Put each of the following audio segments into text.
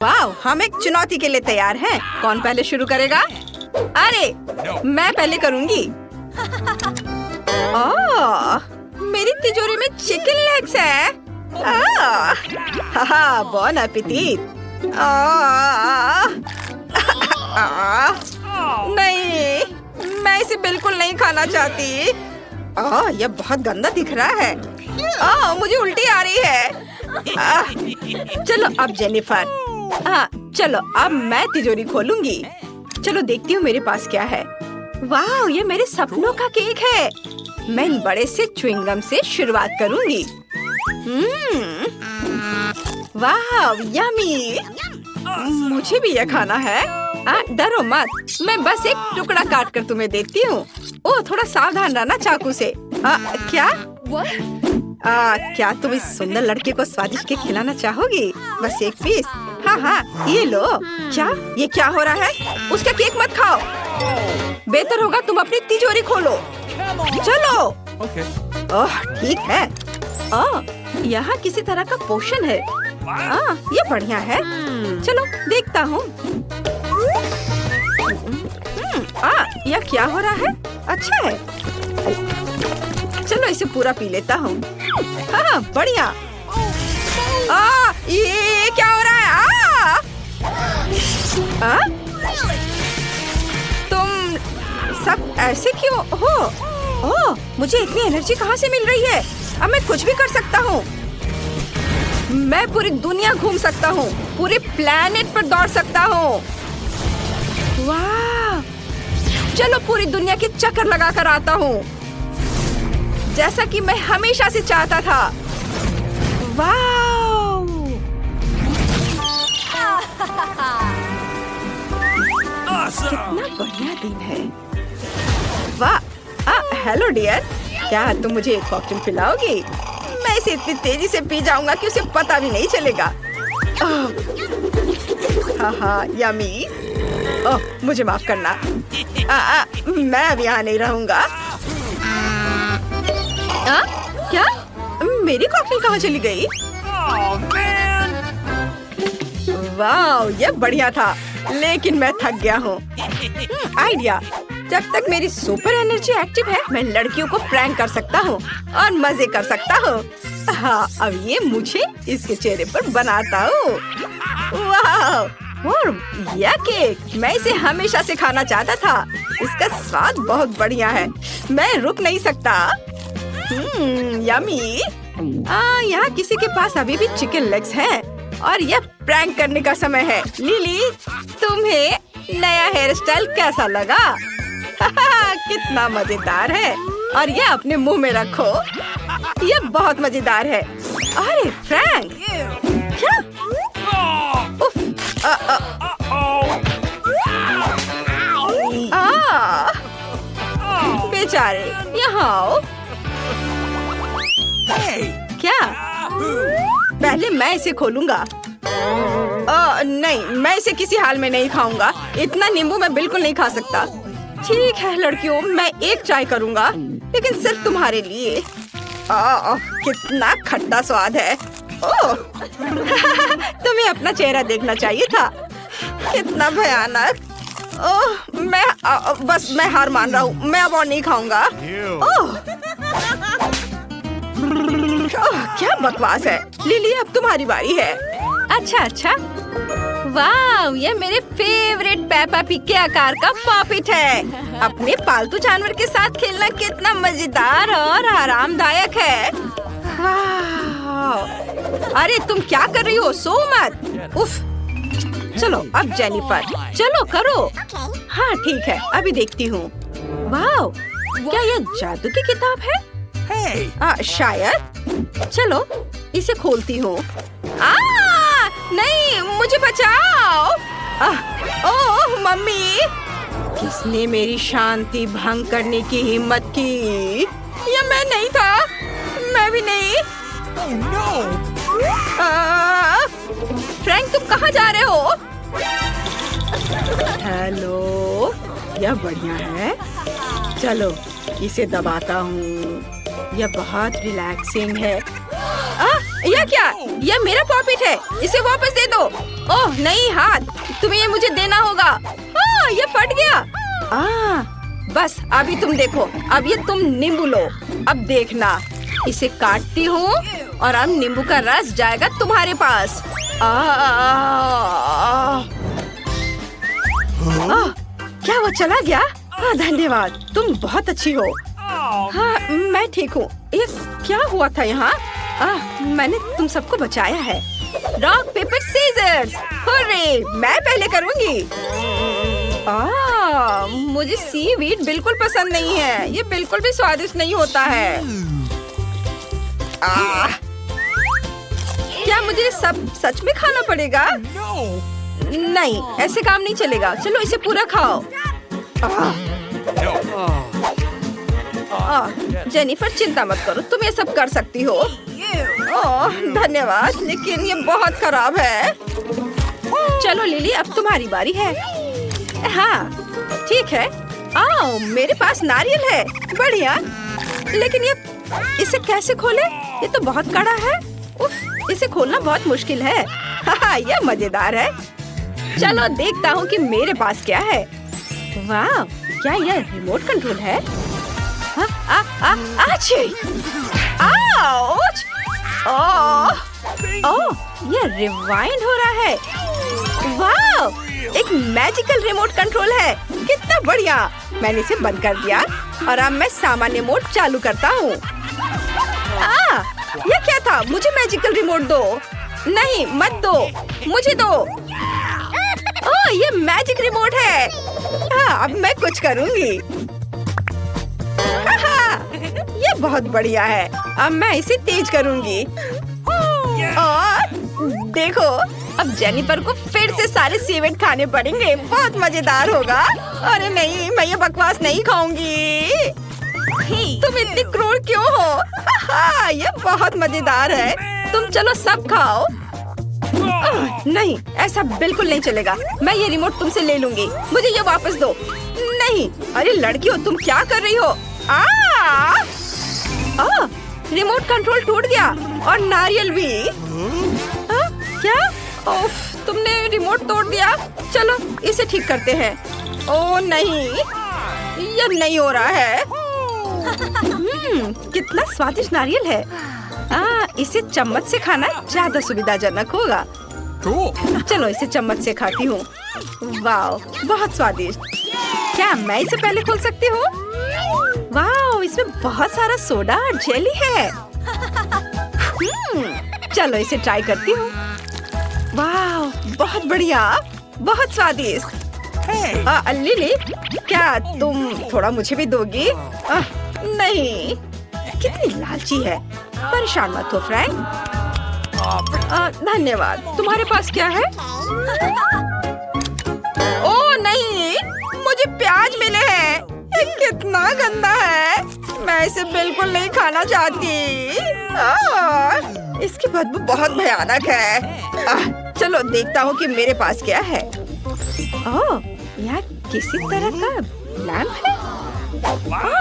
वाह, हम एक चुनौती के लिए तैयार हैं। कौन पहले शुरू करेगा? अरे मैं पहले करूंगी। मेरी तिजोरी में चिकन लेग्स है। बॉन एपेटिट। नहीं, मैं इसे बिल्कुल नहीं खाना चाहती। यह बहुत गंदा दिख रहा है। मुझे उल्टी आ रही है। चलो अब जेनिफर। चलो अब मैं तिजोरी खोलूंगी। चलो देखती हूँ मेरे पास क्या है। वाह, ये मेरे सपनों का केक है। मैं इन बड़े से च्युइंगम से शुरुआत करूंगी। वाह, यम्मी। मुझे भी यह खाना है। डरो मत, मैं बस एक टुकड़ा काट कर तुम्हें देती हूँ। थोड़ा सावधान रहना चाकू से। क्या? क्या तुम इस सुंदर लड़के को स्वादिष्ट केक खिलाना चाहोगी? बस एक पीस। हाँ, ये लो। क्या? ये क्या हो रहा है? उसका केक मत खाओ। बेहतर होगा तुम अपनी तिजोरी खोलो। चलो। ठीक है। यहाँ किसी तरह का पोषण है। ये बढ़िया है। चलो देखता हूँ। यह क्या हो रहा है? अच्छा है। चलो इसे पूरा पी लेता हूँ। हाँ, बढ़िया। ये क्या हो रहा है? तुम सब ऐसे क्यों हो? मुझे इतनी एनर्जी कहाँ से मिल रही है? अब मैं कुछ भी कर सकता हूँ। मैं पूरी दुनिया घूम सकता हूँ, पूरे प्लेनेट पर दौड़ सकता हूँ। वाह! चलो पूरी दुनिया के चक्कर लगा कर आता हूँ, जैसा कि मैं हमेशा से चाहता था। वाह! कितना बढ़िया दिन है। वाह! हेलो डियर, क्या तुम मुझे एक कॉकटेल पिलाओगी? मैं इसे इतनी तेजी से पी जाऊंगा कि उसे पता भी नहीं चलेगा। हाँ, यम्मी। मुझे माफ करना। मैं अब यहाँ नहीं रहूंगा। क्या? मेरी कॉकटेल कहाँ चली गई? वाह, ये बढ़िया था, लेकिन मैं थक गया हूँ। आइडिया। जब तक मेरी सुपर एनर्जी एक्टिव है, मैं लड़कियों को प्रैंक कर सकता हूँ और मजे कर सकता हूँ। हाँ, अब ये मुझे इसके चेहरे पर बनाता हूँ। वाह! और यह केक, मैं इसे हमेशा से खाना चाहता था। इसका स्वाद बहुत बढ़िया है। मैं रुक नहीं सकता। यम्मी। यहाँ किसी के पास अभी भी चिकन लेग्स हैं और यह प्रैंक करने का समय है। लिली, तुम्हें नया हेयर स्टाइल कैसा लगा? कितना मजेदार है। और यह अपने मुंह में रखो। यह बहुत मजेदार है। अरे फ्रैंक, क्या? उफ, बेचारे, यहाँ आओ। क्या? पहले मैं इसे खोलूंगा। नहीं, मैं इसे किसी हाल में नहीं खाऊंगा। इतना नींबू मैं बिल्कुल नहीं खा सकता। ठीक है लड़कियों, मैं एक ट्राई करूंगा, लेकिन सिर्फ तुम्हारे लिए। कितना खट्टा स्वाद है। तुम्हें अपना चेहरा देखना चाहिए था। कितना भयानक। मैं हार मान रहा हूँ। मैं अब और नहीं खाऊंगा। क्या बकवास है। लिली, अब तुम्हारी बारी है। अच्छा। वाह, ये मेरे फेवरेट पेपा पिग के आकार का पॉपिट है। अपने पालतू जानवर के साथ खेलना कितना मजेदार और आरामदायक है। अरे तुम क्या कर रही हो? सो मत। उफ। चलो अब जेनिफर, चलो करो। हाँ ठीक है, अभी देखती हूँ। वाह, क्या यह जादू की किताब है? शायद। चलो इसे खोलती हूँ। नहीं, मुझे बचाओ। ओह मम्मी, किसने मेरी शांति भंग करने की हिम्मत की? ये मैं नहीं था। मैं भी नहीं। फ्रैंक, तुम कहाँ जा रहे हो? हेलो, यह बढ़िया है। चलो इसे दबाता हूँ। यह बहुत रिलैक्सिंग है। यह क्या? यह मेरा पॉपिट है, इसे वापस दे दो। ओह नहीं हाथ, तुम्हें ये मुझे देना होगा। ये फट गया। बस अभी तुम देखो, अब ये तुम नींबू लो। अब देखना, इसे काटती हूँ और अब नींबू का रस जाएगा तुम्हारे पास। क्या वो चला गया? धन्यवाद, तुम बहुत अच्छी हो। हाँ मैं ठीक हूँ। ये क्या हुआ था यहाँ? मैंने तुम सबको बचाया है। Rock paper scissors, hurray! मैं पहले करूँगी। मुझे सीवीड बिल्कुल पसंद नहीं है, ये बिल्कुल भी स्वादिष्ट नहीं होता है। क्या मुझे सब सच में खाना पड़ेगा? नहीं, ऐसे काम नहीं चलेगा। चलो इसे पूरा खाओ। जेनिफर चिंता मत करो, तुम ये सब कर सकती हो। धन्यवाद, लेकिन ये बहुत खराब है। चलो लिली, अब तुम्हारी बारी है। हाँ ठीक है। मेरे पास नारियल है, बढ़िया। लेकिन ये इसे कैसे खोले? ये तो बहुत कड़ा है। उफ, इसे खोलना बहुत मुश्किल है। यह मजेदार है। चलो देखता हूँ कि मेरे पास क्या है। वाह, क्या यह रिमोट कंट्रोल है? यह रिवाइंड हो रहा है। वाह, एक मैजिकल रिमोट कंट्रोल है। कितना बढ़िया। मैंने इसे बंद कर दिया और अब मैं सामान्य मोड चालू करता हूँ। यह क्या था? मुझे मैजिकल रिमोट दो। नहीं मत दो, मुझे दो। ये मैजिक रिमोट है। अब मैं कुछ करूँगी। ये बहुत बढ़िया है। अब मैं इसे तेज करूँगी। और देखो, अब जेनिफर को फिर से सारे सीवेड खाने पड़ेंगे। बहुत मजेदार होगा। अरे नहीं, मैं ये बकवास नहीं खाऊंगी। तुम इतनी क्रूर क्यों हो? ये बहुत मजेदार है। तुम चलो सब खाओ। नहीं, ऐसा बिल्कुल नहीं चलेगा। मैं ये रिमोट तुमसे ले लूंगी। मुझे ये वापस दो। नहीं, अरे लड़कियों, तुम क्या कर रही हो? रिमोट कंट्रोल टूट गया और नारियल भी। क्या? ओफ, तुमने रिमोट तोड़ दिया। चलो इसे ठीक करते हैं। ओ नहीं, यह नहीं हो रहा है। कितना स्वादिष्ट नारियल है। इसे चम्मच से खाना ज्यादा सुविधाजनक होगा। चलो इसे चम्मच से खाती हूँ। वाह, बहुत स्वादिष्ट। क्या मैं इसे पहले खोल सकती हूँ? वाह, इसमें बहुत सारा सोडा और जेली है। चलो इसे ट्राई करती हूँ। वाह, बहुत बढ़िया, बहुत स्वादिष्ट। लिली, क्या तुम थोड़ा मुझे भी दोगी? नहीं, कितनी लालची है। परेशान मत हो फ्रैंक। धन्यवाद। तुम्हारे पास क्या है? ओ नहीं, मुझे प्याज मिले हैं। ये कितना गंदा है। मैं इसे बिल्कुल नहीं खाना चाहती। इसकी बदबू बहुत भयानक है। चलो देखता हूँ कि मेरे पास क्या है। यार, किसी तरह का लैंप है।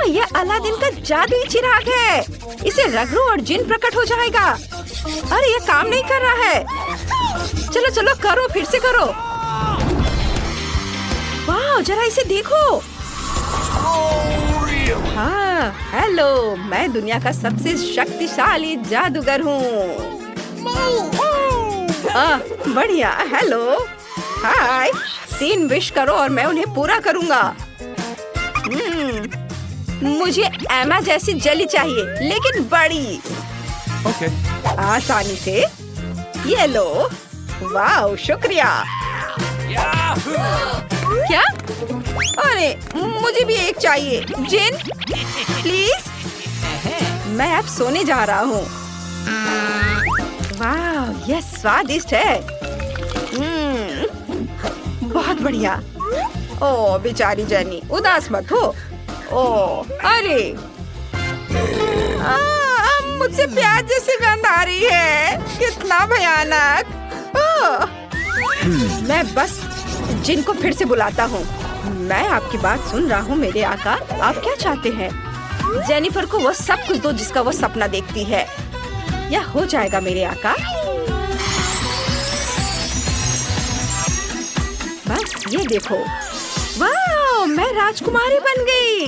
यह अलादीन का जादुई चिराग है। इसे रगड़ो और जिन प्रकट हो जाएगा। अरे ये काम नहीं कर रहा है। चलो चलो करो, फिर से करो। वाह, जरा इसे देखो। हाँ, हेलो, मैं दुनिया का सबसे शक्तिशाली जादूगर हूँ। बढ़िया, हेलो, हाय। 3 विश करो और मैं उन्हें पूरा करूँगा। मुझे एमा जैसी जेली चाहिए, लेकिन बड़ी। आसानी से। ये लो। वाह, शुक्रिया। क्या? अरे मुझे भी एक चाहिए। जिन प्लीज। मैं अब सोने जा रहा हूँ। वाह, यह स्वादिष्ट है। बहुत बढ़िया। ओ बेचारी जेनी, उदास मत हो। ओ अरे, मुझसे प्याज जैसी गंध आ रही है। कितना भयानक। मैं बस जिन को फिर से बुलाता हूँ। मैं आपकी बात सुन रहा हूँ मेरे आका। आप क्या चाहते हैं? जेनिफर को वो सब कुछ दो जिसका वो सपना देखती है। यह हो जाएगा मेरे आका। बस ये देखो, वाह, मैं राजकुमारी बन गई।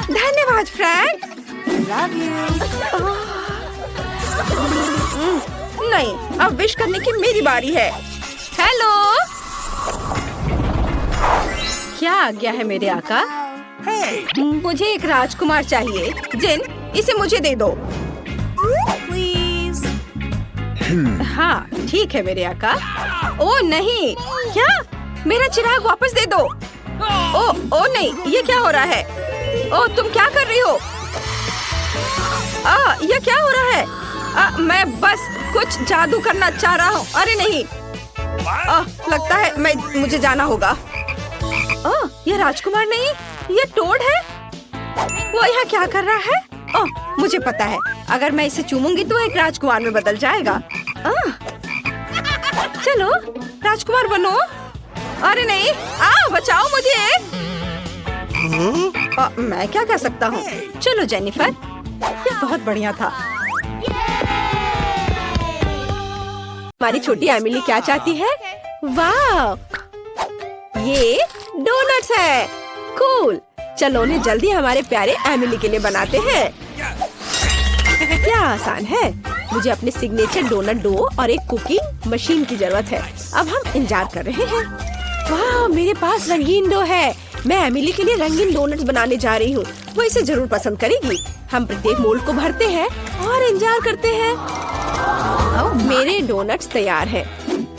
धन्यवाद फ्रैंक। Love you. नहीं, अब विश करने की मेरी बारी है। हेलो, क्या आज्ञा है मेरे आका? मुझे एक राजकुमार चाहिए। जिन, इसे मुझे दे दो। Please. हाँ, ठीक है मेरे आका। ओ नहीं, क्या? मेरा चिराग वापस दे दो। ओ नहीं, ये क्या हो रहा है? ओ, तुम क्या कर रही हो? ये क्या हो रहा है? मैं बस कुछ जादू करना चाह रहा हूँ। अरे नहीं, लगता है मुझे जाना होगा। ये राजकुमार नहीं, ये टोड है। वो यहाँ क्या कर रहा है? मुझे पता है, अगर मैं इसे चूमूंगी तो एक राजकुमार में बदल जाएगा। चलो, राजकुमार बनो। अरे नहीं, बचाओ मुझे। मैं क्या कर सकता हूँ? चलो जेनिफर, ये बहुत बढ़िया था। हमारी छोटी एमिली क्या चाहती है? वाह, ये डोनट्स है। कूल। चलो उन्हें जल्दी हमारे प्यारे एमिली के लिए बनाते हैं। क्या आसान है। मुझे अपने सिग्नेचर डोनट डो और एक कुकिंग मशीन की जरूरत है। अब हम इंतजार कर रहे हैं। वाह, मेरे पास रंगीन डो है। मैं एमिली के लिए रंगीन डोनट्स बनाने जा रही हूँ। वो इसे जरूर पसंद करेगी। हम प्रत्येक मोल्ड को भरते हैं और इंतजार करते हैं। मेरे डोनट्स तैयार हैं।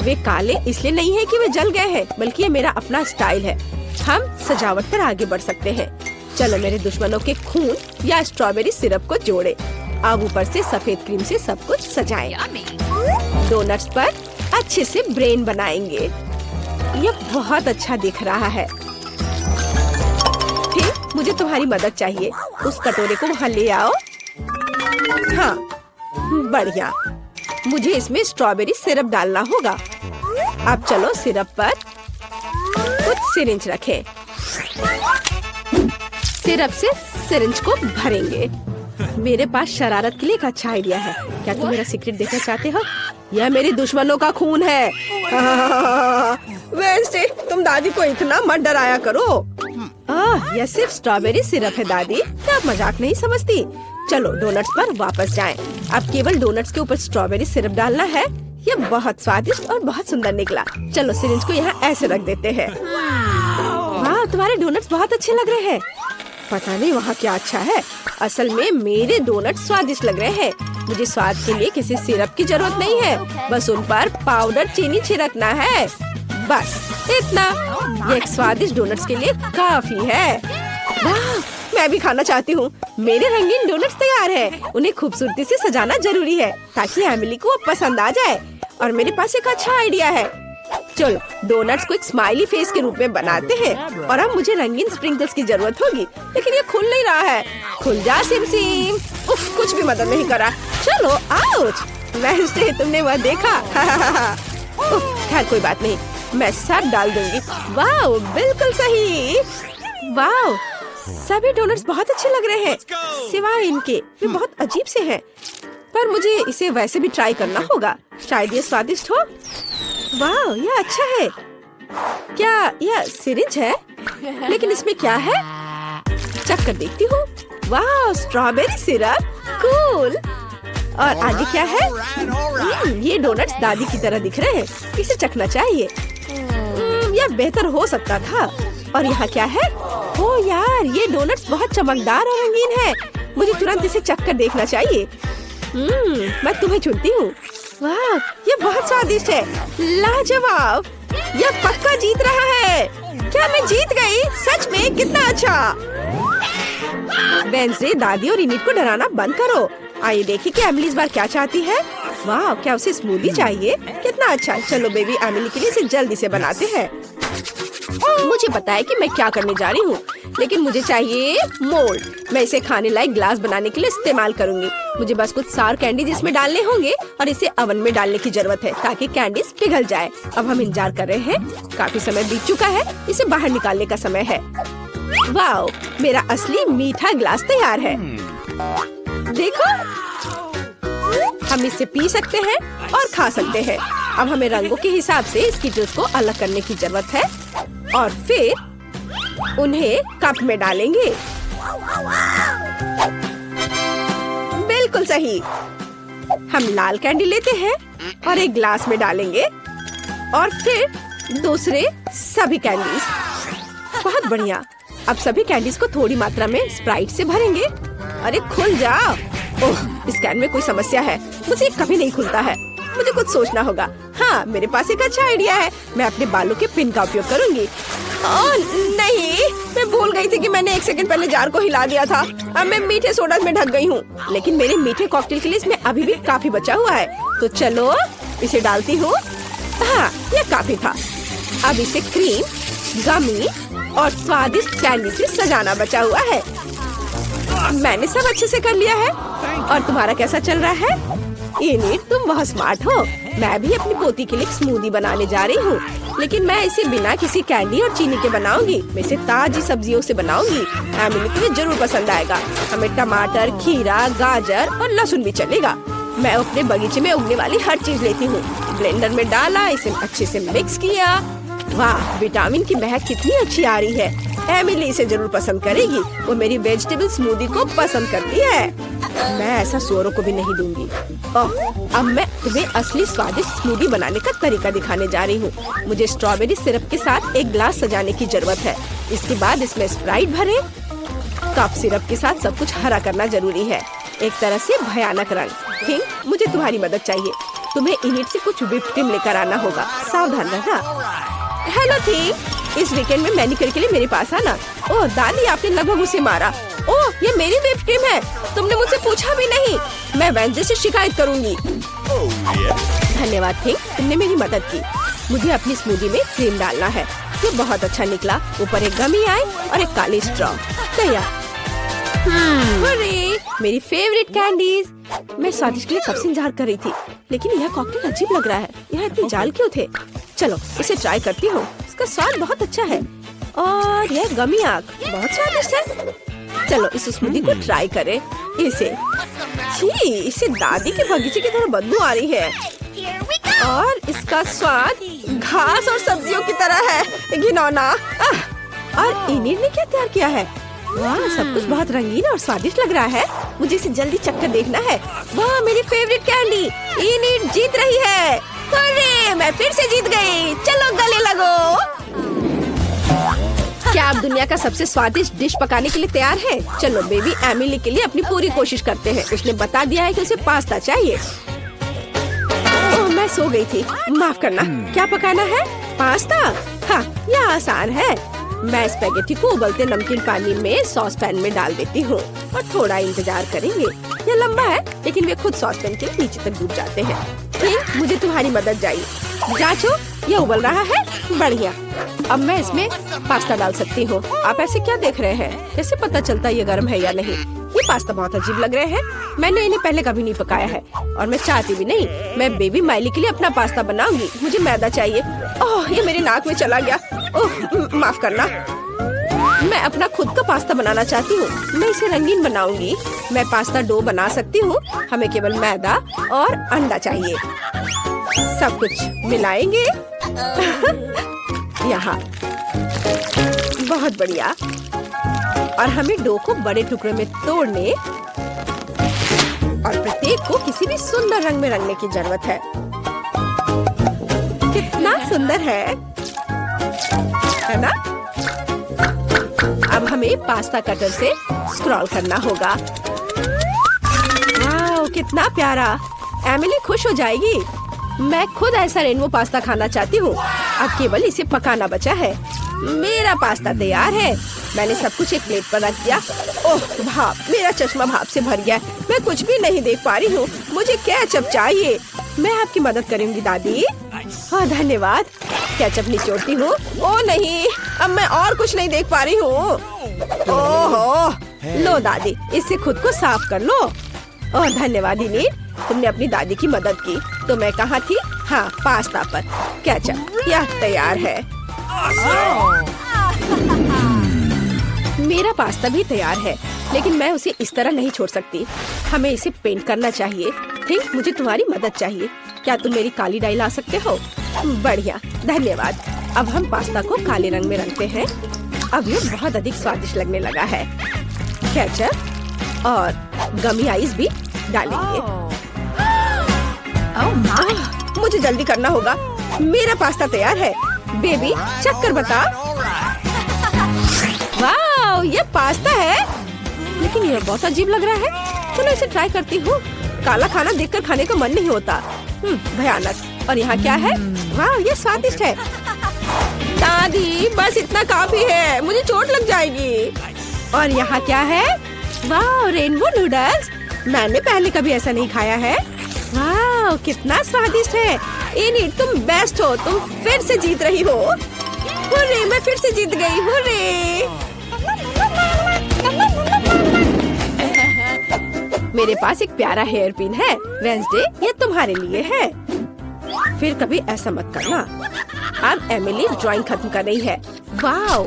वे काले इसलिए नहीं है कि वे जल गए हैं, बल्कि ये मेरा अपना स्टाइल है। हम सजावट पर आगे बढ़ सकते हैं। चलो मेरे दुश्मनों के खून या स्ट्रॉबेरी सिरप को जोड़े। अब ऊपर से सफेद क्रीम से सब कुछ सजाएं। डोनट्स पर अच्छे से ब्रेन बनाएंगे। ये बहुत अच्छा दिख रहा है। फिर मुझे तुम्हारी मदद चाहिए। उस कटोरे को वहाँ ले आओ। हाँ, बढ़िया। मुझे इसमें स्ट्रॉबेरी सिरप डालना होगा। अब चलो सिरप पर कुछ सिरिंज रखें। सिरप से सिरिंज को भरेंगे। मेरे पास शरारत के लिए एक अच्छा आइडिया है। क्या तुम मेरा सीक्रेट देखना चाहते हो? यह मेरे दुश्मनों का खून है। वेंसडे, तुम दादी को इतना मत डराया करो। यह सिर्फ स्ट्रॉबेरी सिरप है दादी, क्या आप मजाक नहीं समझती? चलो डोनट्स पर वापस जाएं। अब केवल डोनट्स के ऊपर स्ट्रॉबेरी सिरप डालना है। यह बहुत स्वादिष्ट और बहुत सुंदर निकला। चलो सिरिंज को यहाँ ऐसे रख देते हैं। वाह, तुम्हारे डोनट्स बहुत अच्छे लग रहे हैं। पता नहीं वहाँ क्या अच्छा है। असल में मेरे डोनट स्वादिष्ट लग रहे हैं। मुझे स्वाद के लिए किसी सिरप की जरूरत नहीं है। बस उन पर पाउडर चीनी छिड़कना है। बस इतना। ये एक स्वादिष्ट डोनट्स के लिए काफी है। वाह, मैं भी खाना चाहती हूँ। मेरे रंगीन डोनट्स तैयार हैं। उन्हें खूबसूरती से सजाना जरूरी है ताकि एमिली को वो पसंद आ जाए। और मेरे पास एक अच्छा आइडिया है। चलो डोनट्स को एक स्माइली फेस के रूप में बनाते हैं। और अब मुझे रंगीन स्प्रिंकल्स की जरूरत होगी, लेकिन ये खुल नहीं रहा है। खुल जा सिम सिम। उफ, कुछ भी मदद नहीं करा। चलो आउच। वेंसडे, तुमने वह देखा? उफ, खैर कोई बात नहीं, मैं सब डाल दूंगी। वाह, बिल्कुल सही। वाह, सभी डोनट्स बहुत अच्छे लग रहे हैं, सिवाय इनके। वे बहुत अजीब से हैं, पर मुझे इसे वैसे भी ट्राई करना होगा। शायद ये स्वादिष्ट हो। वाह, यह अच्छा है। क्या यह सिरिंज है? लेकिन इसमें क्या है? चख कर देखती हूँ। वाह, स्ट्रॉबेरी सिरप। कूल। और आगे क्या है? ये डोनट्स दादी की तरह दिख रहे हैं। इसे चखना चाहिए। यह बेहतर हो सकता था। और यहाँ क्या है? ओ यार, ये डोनट्स बहुत चमकदार और रंगीन है। मुझे तुरंत इसे चख कर देखना चाहिए। मैं तुम्हें चुनती हूँ। वाह, ये बहुत स्वादिष्ट है। लाजवाब। यह पक्का जीत रहा है। क्या मैं जीत गई? सच में? कितना अच्छा। वेंसडे, दादी और इनिट को डराना बंद करो। आइए देखिए कि एमिली इस बार क्या चाहती है। वाह, क्या उसे स्मूदी चाहिए? कितना अच्छा। चलो बेबी एमिली के लिए इसे जल्दी से बनाते हैं। मुझे पता है कि मैं क्या करने जा रही हूँ, लेकिन मुझे चाहिए मोल्ड। मैं इसे खाने लायक ग्लास बनाने के लिए इस्तेमाल करूंगी। मुझे बस कुछ सार कैंडीज इसमें डालने होंगे और इसे ओवन में डालने की जरूरत है ताकि कैंडीज पिघल जाए। अब हम इंतजार कर रहे हैं। काफी समय बीत चुका है। इसे बाहर निकालने का समय है। वाओ, मेरा असली मीठा ग्लास तैयार है। देखो, हम इसे पी सकते हैं और खा सकते हैं। अब हमें रंगों के हिसाब से स्कीटल्स को अलग करने की जरूरत है और फिर उन्हें कप में डालेंगे। बिल्कुल सही। हम लाल कैंडी लेते हैं और एक ग्लास में डालेंगे और फिर दूसरे सभी कैंडीज। बहुत बढ़िया। अब सभी कैंडीज को थोड़ी मात्रा में स्प्राइट से भरेंगे। अरे खुल जाओ। ओह, इस कैन में कोई समस्या है, मुझे कभी नहीं खुलता है। मुझे कुछ सोचना होगा। हाँ, मेरे पास एक अच्छा आइडिया है। मैं अपने बालों के पिन का उपयोग करूंगी। ओह नहीं, मैं भूल गई थी कि मैंने 1 सेकंड पहले जार को हिला दिया था। अब मैं मीठे सोडा में ढक गई हूँ, लेकिन मेरे मीठे कॉकटेल के लिए इसमें अभी भी काफी बचा हुआ है। तो चलो इसे डालती हूँ। हाँ, यह काफी था। अब इसे क्रीम, गमी और स्वादिष्ट कैंडी से सजाना बचा हुआ है। मैंने सब अच्छे से कर लिया है। और तुम्हारा कैसा चल रहा है? इनिट, तुम बहुत स्मार्ट हो। मैं भी अपनी पोती के लिए एक स्मूदी बनाने जा रही हूँ, लेकिन मैं इसे बिना किसी कैंडी और चीनी के बनाऊंगी। मैं इसे ताजी सब्जियों से बनाऊंगी। एमिली को ये जरूर पसंद आएगा। हमें टमाटर, खीरा, गाजर और लहसुन भी चलेगा। मैं अपने बगीचे में उगने वाली हर चीज लेती हूँ। ब्लेंडर में डाला, इसे अच्छे से मिक्स किया। वाह, विटामिन की महक कितनी अच्छी आ रही है। एमिली इसे जरूर पसंद करेगी। वो मेरी वेजिटेबल स्मूदी को पसंद करती है। मैं ऐसा सूअरों को भी नहीं दूंगी। अब मैं तुम्हें असली स्वादिष्ट स्मूदी बनाने का तरीका दिखाने जा रही हूँ। मुझे स्ट्रॉबेरी सिरप के साथ एक ग्लास सजाने की जरूरत है। इसके बाद इसमें स्प्राइट भरें। कप सिरप के साथ सब कुछ हरा करना जरूरी है, एक तरह से भयानक रंग। थिंक, मुझे तुम्हारी मदद चाहिए। तुम्हें इनिट से कुछ व्हिप क्रीम लेकर आना होगा। सावधान रहना। हेलो थिंक, इस वीकेंड में मैनिक्योर के लिए मेरे पास आना। ओह दादी, आपने लगभग उसे मारा। ओह, ये मेरी व्हिप क्रीम है। तुमने मुझसे पूछा भी नहीं। मैं वेंसडे से शिकायत करूंगी। धन्यवाद थिंक, तुमने मेरी मदद की। मुझे अपनी स्मूदी में क्रीम डालना है। ये बहुत अच्छा निकला। ऊपर एक गमी आई और एक काली स्ट्रॉ। तैयार। अरे, मेरी फेवरेट कैंडीज। मैं स्वादिष्ट के लिए कब से इंतजार कर रही थी, लेकिन यह कॉकटेल अजीब लग रहा है। यहाँ इतने जाल क्यों थे? चलो इसे ट्राई करती हूँ। इसका स्वाद बहुत अच्छा है और यह गमी आग बहुत स्वादिष्ट है। चलो इस स्मूदी को ट्राई करें। इसे दादी के बगीचे की तरह बदबू आ रही है और इसका स्वाद घास और सब्जियों की तरह है। घिनौना। और इनिट ने क्या तैयार किया है? वाह, सब कुछ बहुत रंगीन और स्वादिष्ट लग रहा है। मुझे इसे जल्दी चखकर देखना है। वाह, मेरी फेवरेट कैंडी। इनिट जीत रही है। अरे, मैं फिर से जीत गई। चलो गले लगो। क्या आप दुनिया का सबसे स्वादिष्ट डिश पकाने के लिए तैयार हैं? चलो बेबी एमिली के लिए अपनी पूरी कोशिश करते हैं। उसने बता दिया है कि उसे पास्ता चाहिए। ओह, मैं सो गई थी, माफ करना। क्या पकाना है? पास्ता? हाँ, यह आसान है। मैं स्पैगेटी को उबलते नमकीन पानी में सॉस पैन में डाल देती हूँ और थोड़ा इंतजार करेंगे। यह लंबा है, लेकिन वे खुद सॉस पैन के नीचे तक डूब जाते हैं। फिर मुझे तुम्हारी मदद चाहिए। जांचो, यह उबल रहा है। बढ़िया। अब मैं इसमें पास्ता डाल सकती हूँ। आप ऐसे क्या देख रहे हैं? कैसे पता चलता ये गर्म है या नहीं? ये पास्ता बहुत अजीब लग रहे हैं। मैंने इन्हें पहले कभी नहीं पकाया है और मैं चाहती भी नहीं। मैं बेबी माइली के लिए अपना पास्ता बनाऊंगी। मुझे मैदा चाहिए। ओह, ये मेरे नाक में चला गया। ओह, माफ करना। मैं अपना खुद का पास्ता बनाना चाहती हूँ। मैं इसे रंगीन बनाऊंगी। मैं पास्ता डो बना सकती हूँ। हमें केवल मैदा और अंडा चाहिए। सब कुछ मिलाएंगे। यहाँ बहुत बढ़िया। और हमें डो को बड़े टुकड़े में तोड़ने और प्रत्येक को किसी भी सुंदर रंग में रंगने की जरूरत है। कितना सुंदर है ना? अब हमें पास्ता कटर से स्क्रॉल करना होगा। वाह, कितना प्यारा। एमिली खुश हो जाएगी। मैं खुद ऐसा रेनबो पास्ता खाना चाहती हूँ। अब केवल इसे पकाना बचा है। मेरा पास्ता तैयार है। मैंने सब कुछ एक प्लेट पर रख दिया। ओह भाप, मेरा चश्मा भाप से भर गया। मैं कुछ भी नहीं देख पा रही हूँ। मुझे केचप चाहिए। मैं आपकी मदद करूँगी दादी। हाँ धन्यवाद। केचप निचोड़ती हूँ। ओह नहीं, अब मैं और कुछ नहीं देख पा रही हूँ। ओह, लो दादी, इससे खुद को साफ कर लो। ओह धन्यवाद इनिट, तुमने अपनी दादी की मदद की। तो मैं कहाँ थी? हाँ, पास्ता पर। केचप यह तैयार है। मेरा पास्ता भी तैयार है, लेकिन मैं उसे इस तरह नहीं छोड़ सकती। हमें इसे पेंट करना चाहिए। थिंक मुझे तुम्हारी मदद चाहिए। क्या तुम मेरी काली डाई ला सकते हो? बढ़िया, धन्यवाद। अब हम पास्ता को काले रंग में रंगते हैं। अब ये बहुत अधिक स्वादिष्ट लगने लगा है। केचप और गमी आइस भी डालेंगे। मुझे जल्दी करना होगा। मेरा पास्ता तैयार है। बेबी, चक्कर बता। वाह, ये पास्ता है, लेकिन ये बहुत अजीब लग रहा है। चलो इसे ट्राई करती हूँ। काला खाना देखकर खाने का मन नहीं होता। भयानक। और यहाँ क्या है? वाह, ये स्वादिष्ट है। दादी, बस इतना काफी है, मुझे चोट लग जाएगी। और यहाँ क्या है? वाह, रेनबो नूडल्स। मैंने पहले कभी ऐसा नहीं खाया है। वाह, कितना स्वादिष्ट है। एनिट, तुम बेस्ट हो। तुम फिर से जीत रही हो। हुर्रे, मैं फिर से जीत गई। हुर्रे। मेरे पास एक प्यारा हेयर पिन है। वेंसडे, ये तुम्हारे लिए है। फिर कभी ऐसा मत करना। अब एमिली ड्राइंग खत्म कर रही है। वाओ,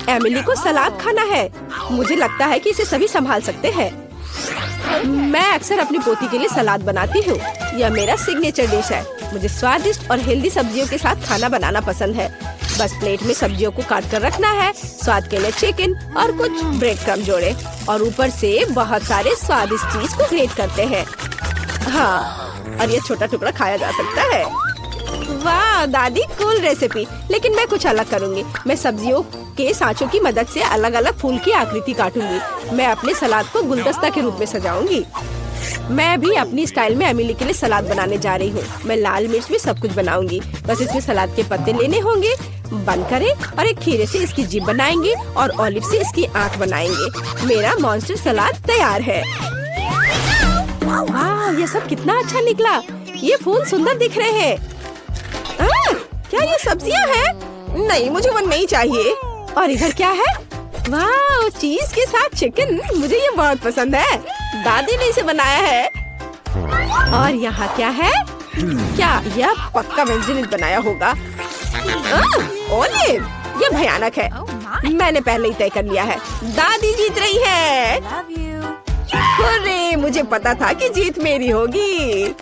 एमिली को सलाद खाना है। मुझे लगता है कि इसे सभी संभाल सकते हैं। मैं अक्सर अपनी पोती के लिए सलाद बनाती हूँ। यह मेरा सिग्नेचर डिश है। मुझे स्वादिष्ट और हेल्दी सब्जियों के साथ खाना बनाना पसंद है। बस प्लेट में सब्जियों को काट कर रखना है। स्वाद के लिए चिकन और कुछ ब्रेड क्रम्ब जोड़े और ऊपर से बहुत सारे स्वादिष्ट चीज को ग्रेट करते हैं। हाँ, और ये छोटा टुकड़ा खाया जा सकता है। वाह दादी, कूल रेसिपी। लेकिन मैं कुछ अलग करूँगी। मैं सब्जियों के सांचों की मदद से अलग अलग फूल की आकृति काटूंगी। मैं अपने सलाद को गुलदस्ता के रूप में सजाऊंगी। मैं भी अपनी स्टाइल में एमिली के लिए सलाद बनाने जा रही हूँ। मैं लाल मिर्च में सब कुछ बनाऊंगी। बस इसमें सलाद के पत्ते लेने होंगे। बंद करें और एक खीरे से इसकी जीभ बनाएंगे और ऑलिव से इसकी आंख बनाएंगे। मेरा मॉन्स्टर सलाद तैयार है। वाह, ये सब कितना अच्छा निकला। ये फूल सुंदर दिख रहे हैं। क्या ये सब्जियां हैं? नहीं, मुझे वो नहीं चाहिए। और इधर क्या है? वाह, चीज के साथ चिकन। मुझे ये बहुत पसंद है। दादी ने इसे बनाया है। और यहाँ क्या है? क्या यह पक्का वेंसडे ने बनाया होगा? ओलिव, ये भयानक है। मैंने पहले ही तय कर लिया है। दादी जीत रही है। Love you. अरे, मुझे पता था कि जीत मेरी होगी।